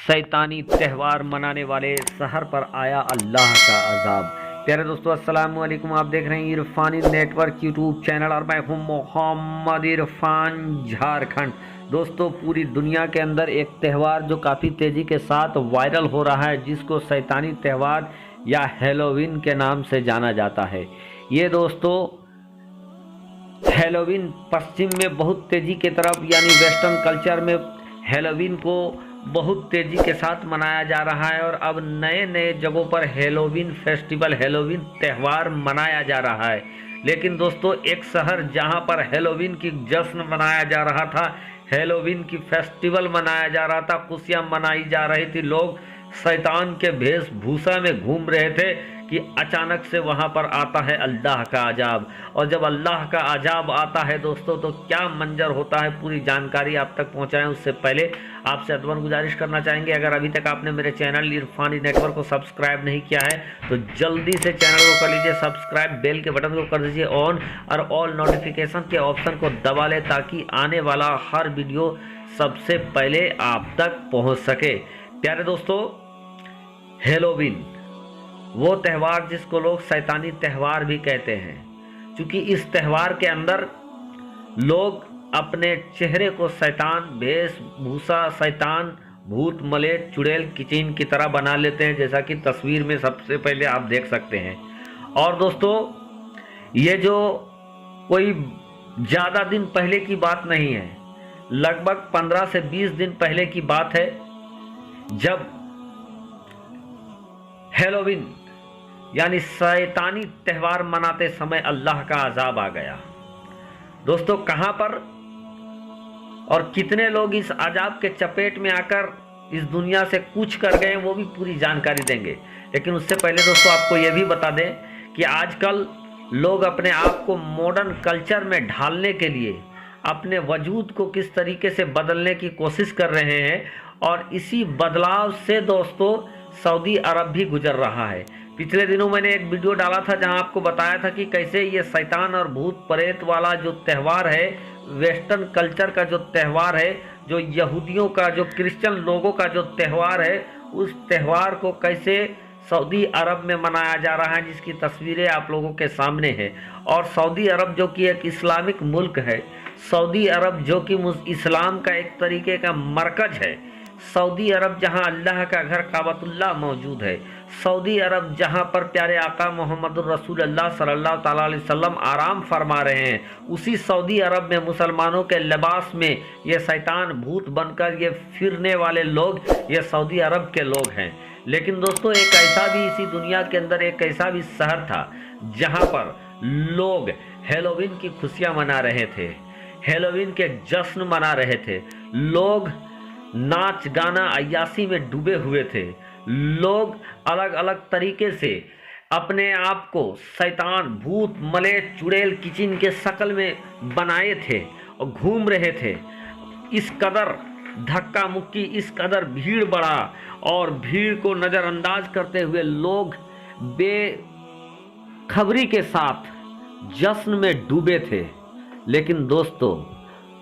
शैतानी त्यौहार मनाने वाले शहर पर आया अल्लाह का अजाब। प्यारे दोस्तों, अस्सलाम वालेकुम। आप देख रहे हैं इरफानी नेटवर्क यूट्यूब चैनल और मैं हूं मोहम्मद इरफान, झारखंड। दोस्तों, पूरी दुनिया के अंदर एक त्यौहार जो काफ़ी तेज़ी के साथ वायरल हो रहा है, जिसको शैतानी त्यौहार या हैलोवीन के नाम से जाना जाता है। ये दोस्तों हैलोवीन पश्चिम में बहुत तेज़ी के तरफ यानी वेस्टर्न कल्चर में हैलोवीन को बहुत तेज़ी के साथ मनाया जा रहा है और अब नए नए जगहों पर हैलोवीन फेस्टिवल, हैलोवीन त्यौहार मनाया जा रहा है। लेकिन दोस्तों, एक शहर जहां पर हैलोवीन की जश्न मनाया जा रहा था, हैलोवीन की फेस्टिवल मनाया जा रहा था, खुशियां मनाई जा रही थी, लोग शैतान के वेशभूषा में घूम रहे थे कि अचानक से वहां पर आता है अल्लाह का अजाब। और जब अल्लाह का अजाब आता है दोस्तों, तो क्या मंजर होता है, पूरी जानकारी आप तक पहुंचाएं। उससे पहले आपसे अदवन गुजारिश करना चाहेंगे, अगर अभी तक आपने मेरे चैनल इरफानी नेटवर्क को सब्सक्राइब नहीं किया है तो जल्दी से चैनल को कर लीजिए सब्सक्राइब, बेल के बटन को कर दीजिए ऑन और ऑल नोटिफिकेशन के ऑप्शन को दबा लें ताकि आने वाला हर वीडियो सबसे पहले आप तक पहुंच सके। प्यारे दोस्तों, हैलोवीन वो त्यौहार जिसको लोग शैतानी त्यौहार भी कहते हैं, क्योंकि इस त्यौहार के अंदर लोग अपने चेहरे को शैतान वेशभूषा, शैतान भूत मलेट चुड़ैल किचिन की तरह बना लेते हैं, जैसा कि तस्वीर में सबसे पहले आप देख सकते हैं। और दोस्तों, ये जो कोई ज़्यादा दिन पहले की बात नहीं है, लगभग 15 से 20 दिन पहले की बात है, जब हैलोवीन यानी शैतानी त्यौहार मनाते समय अल्लाह का अजाब आ गया। दोस्तों, कहां पर और कितने लोग इस अजाब के चपेट में आकर इस दुनिया से कूच कर गए, वो भी पूरी जानकारी देंगे। लेकिन उससे पहले दोस्तों, आपको यह भी बता दें कि आजकल लोग अपने आप को मॉडर्न कल्चर में ढालने के लिए अपने वजूद को किस तरीके से बदलने की कोशिश कर रहे हैं, और इसी बदलाव से दोस्तों सऊदी अरब भी गुजर रहा है। पिछले दिनों मैंने एक वीडियो डाला था जहां आपको बताया था कि कैसे ये शैतान और भूत प्रेत वाला जो त्यौहार है, वेस्टर्न कल्चर का जो त्यौहार है, जो यहूदियों का, जो क्रिश्चियन लोगों का जो त्यौहार है, उस त्यौहार को कैसे सऊदी अरब में मनाया जा रहा है, जिसकी तस्वीरें आप लोगों के सामने है। और सऊदी अरब जो कि एक इस्लामिक मुल्क है, सऊदी अरब जो कि इस्लाम का एक तरीके का मरकज है, सऊदी अरब जहां अल्लाह का घर काबतुल्लाह मौजूद है, सऊदी अरब जहां पर प्यारे आका मोहम्मद रसूलुल्लाह सल्लल्लाहु ताला अलैहि वसल्लम आराम फरमा रहे हैं, उसी सऊदी अरब में मुसलमानों के लिबास में ये शैतान भूत बनकर ये फिरने वाले लोग ये सऊदी अरब के लोग हैं। लेकिन दोस्तों, एक ऐसा भी इसी दुनिया के अंदर एक ऐसा भी शहर था जहाँ पर लोग हैलोवीन की खुशियाँ मना रहे थे, हैलोवीन के जश्न मना रहे थे, लोग नाच गाना अय्यासी में डूबे हुए थे, लोग अलग अलग तरीके से अपने आप को शैतान भूत मलेट चुड़ैल किचिन के शक्ल में बनाए थे और घूम रहे थे। इस कदर धक्का मुक्की, इस कदर भीड़ बढ़ा और भीड़ को नज़रअंदाज करते हुए लोग बेखबरी के साथ जश्न में डूबे थे। लेकिन दोस्तों,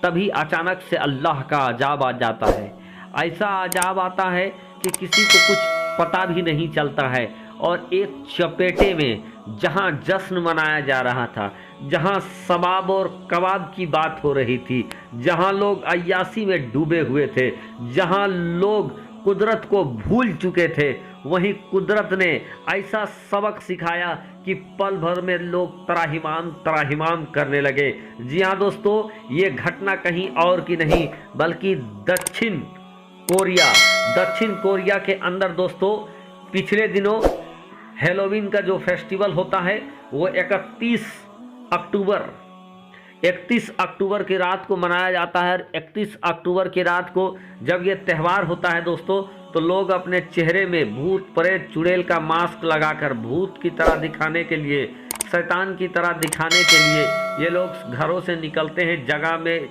तभी अचानक से अल्लाह का अजाब आ जाता है। ऐसा अजाब आता है कि किसी को कुछ पता भी नहीं चलता है, और एक चपेटे में जहां जश्न मनाया जा रहा था, जहां सबाब और कबाब की बात हो रही थी, जहां लोग अय्यासी में डूबे हुए थे, जहां लोग कुदरत को भूल चुके थे, वहीं कुदरत ने ऐसा सबक सिखाया कि पल भर में लोग त्राहिमाम त्राहिमाम करने लगे। जी हाँ दोस्तों, ये घटना कहीं और की नहीं बल्कि दक्षिण कोरिया के अंदर दोस्तों पिछले दिनों हैलोवीन का जो फेस्टिवल होता है वो 31 अक्टूबर की रात को मनाया जाता है। 31 अक्टूबर की रात को जब ये त्यौहार होता है दोस्तों, तो लोग अपने चेहरे में भूत प्रेत चुड़ैल का मास्क लगाकर भूत की तरह दिखाने के लिए, शैतान की तरह दिखाने के लिए ये लोग घरों से निकलते हैं, जगह में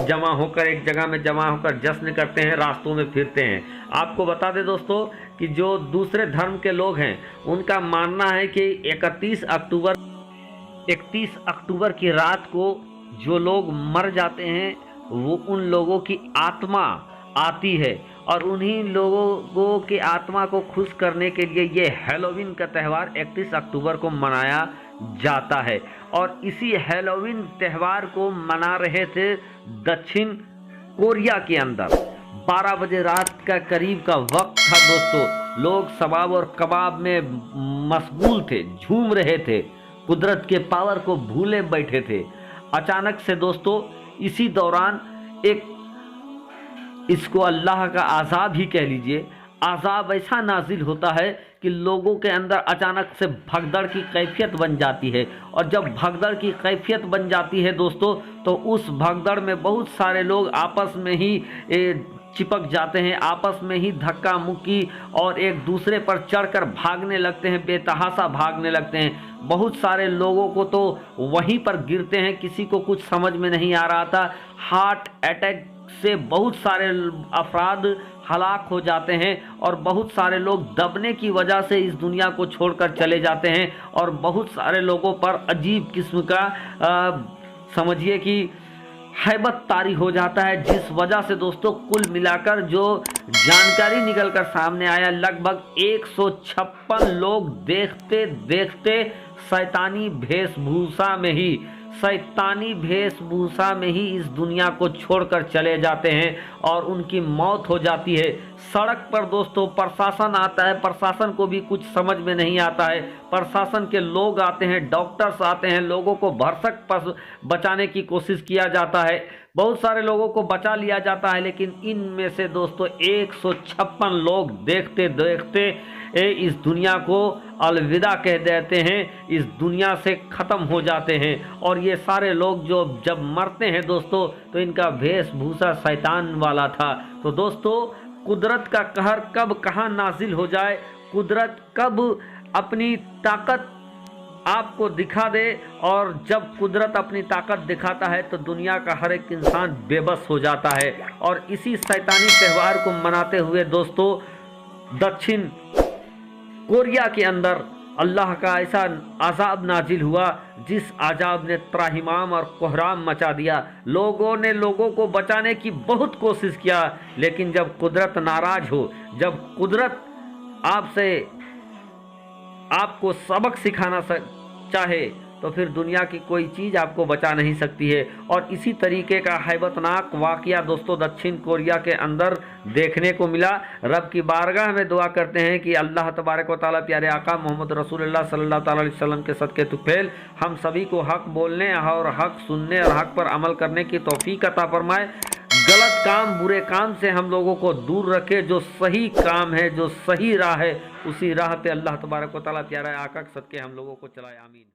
जमा होकर, एक जगह में जमा होकर जश्न करते हैं, रास्तों में फिरते हैं। आपको बता दें दोस्तों कि जो दूसरे धर्म के लोग हैं उनका मानना है कि 31 अक्टूबर की रात को जो लोग मर जाते हैं वो उन लोगों की आत्मा आती है और उन्हीं लोगों की आत्मा को खुश करने के लिए ये हैलोवीन का त्यौहार 31 अक्टूबर को मनाया जाता है। और इसी हैलोवीन त्यौहार को मना रहे थे दक्षिण कोरिया के अंदर। 12 बजे रात का करीब का वक्त था दोस्तों। लोग शबाब और कबाब में मशगूल थे, झूम रहे थे, कुदरत के पावर को भूले बैठे थे। अचानक से दोस्तों इसी दौरान एक, इसको अल्लाह का आज़ाब ही कह लीजिए, आज़ाब ऐसा नाजिल होता है कि लोगों के अंदर अचानक से भगदड़ की कैफियत बन जाती है। और जब भगदड़ की कैफियत बन जाती है दोस्तों, तो उस भगदड़ में बहुत सारे लोग आपस में ही चिपक जाते हैं, आपस में ही धक्का मुक्की और एक दूसरे पर चढ़कर भागने लगते हैं, बेतहाशा भागने लगते हैं। बहुत सारे लोगों को तो वहीं पर गिरते हैं, किसी को कुछ समझ में नहीं आ रहा था। हार्ट अटैक से बहुत सारे अफराद हलाक हो जाते हैं और बहुत सारे लोग दबने की वजह से इस दुनिया को छोड़कर चले जाते हैं। और बहुत सारे लोगों पर अजीब किस्म का समझिए कि हैबत तारी हो जाता है, जिस वजह से दोस्तों कुल मिलाकर जो जानकारी निकलकर सामने आया, लगभग 156 लोग देखते देखते शैतानी वेशभूषा में ही इस दुनिया को छोड़कर चले जाते हैं और उनकी मौत हो जाती है। सड़क पर दोस्तों प्रशासन आता है, प्रशासन को भी कुछ समझ में नहीं आता है। प्रशासन के लोग आते हैं, डॉक्टर्स आते हैं, लोगों को भरसक बचाने की कोशिश किया जाता है, बहुत सारे लोगों को बचा लिया जाता है। लेकिन इनमें से दोस्तों 156 लोग देखते देखते इस दुनिया को अलविदा कह देते हैं, इस दुनिया से ख़त्म हो जाते हैं। और ये सारे लोग जो जब मरते हैं दोस्तों, तो इनका वेशभूषा शैतान वाला था। तो दोस्तों कुदरत का कहर कब कहाँ नाजिल हो जाए, कुदरत कब अपनी ताकत आपको दिखा दे, और जब कुदरत अपनी ताकत दिखाता है तो दुनिया का हर एक इंसान बेबस हो जाता है। और इसी शैतानी त्यौहार को मनाते हुए दोस्तों दक्षिण कोरिया के अंदर अल्लाह का ऐसा अजाब नाजिल हुआ, जिस अजाब ने त्राहिमाम और कोहराम मचा दिया। लोगों ने लोगों को बचाने की बहुत कोशिश किया, लेकिन जब कुदरत नाराज हो, जब कुदरत आपको सबक सिखाना चाहे, तो फिर दुनिया की कोई चीज़ आपको बचा नहीं सकती है। और इसी तरीके का हैबतनाक वाक़या दोस्तों दक्षिण कोरिया के अंदर देखने को मिला। रब की बारगाह में दुआ करते हैं कि अल्लाह तबारक व तआला प्यारे आका मोहम्मद रसूलुल्लाह सल्लल्लाहु अलैहि वसल्लम के सदक़े तुफैल हम सभी को हक़ बोलने और हक़ सुनने और हक़ पर अमल करने की तौफ़ीक अता फरमाए। गलत काम, बुरे काम से हम लोगों को दूर रखे। जो सही काम है, जो सही राह है, उसी राह पे अल्लाह तबारक व तआला प्यारे आका के सदक़े हम लोगों को चलाए। आमीन।